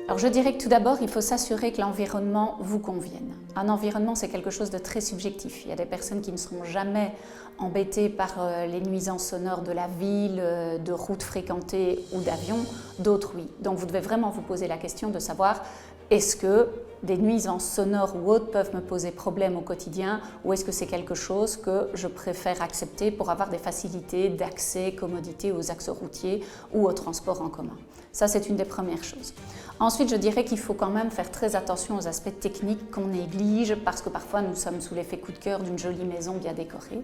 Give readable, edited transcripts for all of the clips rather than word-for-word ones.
Alors je dirais que tout d'abord, il faut s'assurer que l'environnement vous convienne. Un environnement, c'est quelque chose de très subjectif. Il y a des personnes qui ne seront jamais embêtées par les nuisances sonores de la ville, de routes fréquentées ou d'avions, d'autres oui. Donc vous devez vraiment vous poser la question de savoir est-ce que des nuisances sonores ou autres peuvent me poser problème au quotidien ou est-ce que c'est quelque chose que je préfère accepter pour avoir des facilités d'accès, commodité aux axes routiers ou au transport en commun. Ça, c'est une des premières choses. Ensuite, je dirais qu'il faut quand même faire très attention aux aspects techniques qu'on néglige parce que parfois nous sommes sous l'effet coup de cœur d'une jolie maison bien décorée.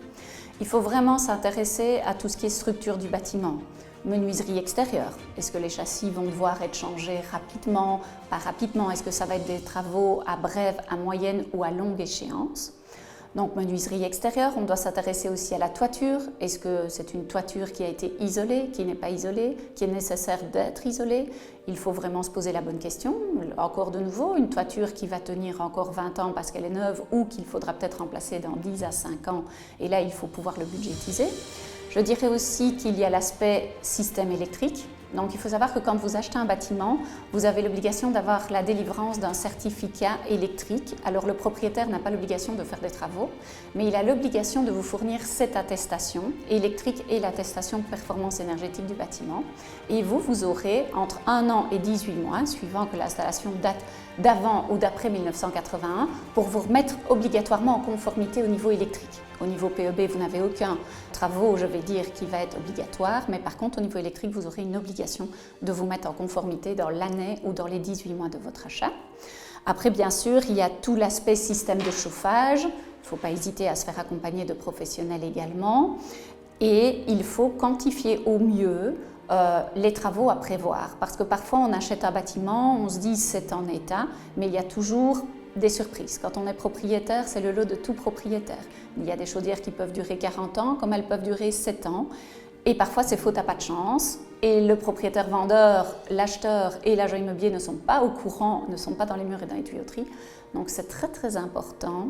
Il faut vraiment s'intéresser à tout ce qui est structure du bâtiment. Menuiserie extérieure, est-ce que les châssis vont devoir être changés rapidement, pas rapidement, est-ce que ça va être des travaux à brève, à moyenne ou à longue échéance? Donc menuiserie extérieure, on doit s'intéresser aussi à la toiture, est-ce que c'est une toiture qui a été isolée, qui n'est pas isolée, qui est nécessaire d'être isolée? Il faut vraiment se poser la bonne question. Encore de nouveau, une toiture qui va tenir encore 20 ans parce qu'elle est neuve ou qu'il faudra peut-être remplacer dans 10 à 5 ans, et là il faut pouvoir le budgétiser. Je dirais aussi qu'il y a l'aspect système électrique. Donc il faut savoir que quand vous achetez un bâtiment, vous avez l'obligation d'avoir la délivrance d'un certificat électrique. Alors le propriétaire n'a pas l'obligation de faire des travaux, mais il a l'obligation de vous fournir cette attestation électrique et l'attestation de performance énergétique du bâtiment. Et vous aurez entre 1 an et 18 mois, suivant que l'installation date d'avant ou d'après 1981, pour vous remettre obligatoirement en conformité au niveau électrique. Au niveau PEB, vous n'avez aucun travaux, je vais dire, qui va être obligatoire, mais par contre, au niveau électrique, vous aurez une obligation de vous mettre en conformité dans l'année ou dans les 18 mois de votre achat. Après, bien sûr, il y a tout l'aspect système de chauffage. Il ne faut pas hésiter à se faire accompagner de professionnels également. Et il faut quantifier au mieux les travaux à prévoir. Parce que parfois, on achète un bâtiment, on se dit c'est en état, mais il y a toujours des surprises. Quand on est propriétaire, c'est le lot de tout propriétaire. Il y a des chaudières qui peuvent durer 40 ans, comme elles peuvent durer 7 ans. Et parfois, c'est faute à pas de chance. Et le propriétaire vendeur, l'acheteur et l'agent immobilier ne sont pas au courant, ne sont pas dans les murs et dans les tuyauteries. Donc, c'est très, très important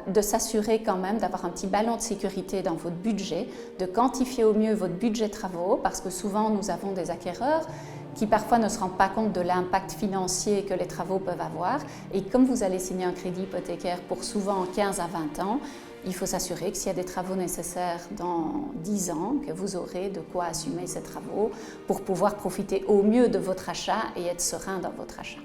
de s'assurer quand même d'avoir un petit ballon de sécurité dans votre budget, de quantifier au mieux votre budget travaux, parce que souvent, nous avons des acquéreurs qui parfois ne se rendent pas compte de l'impact financier que les travaux peuvent avoir. Et comme vous allez signer un crédit hypothécaire pour souvent 15 à 20 ans, il faut s'assurer que s'il y a des travaux nécessaires dans 10 ans, que vous aurez de quoi assumer ces travaux pour pouvoir profiter au mieux de votre achat et être serein dans votre achat.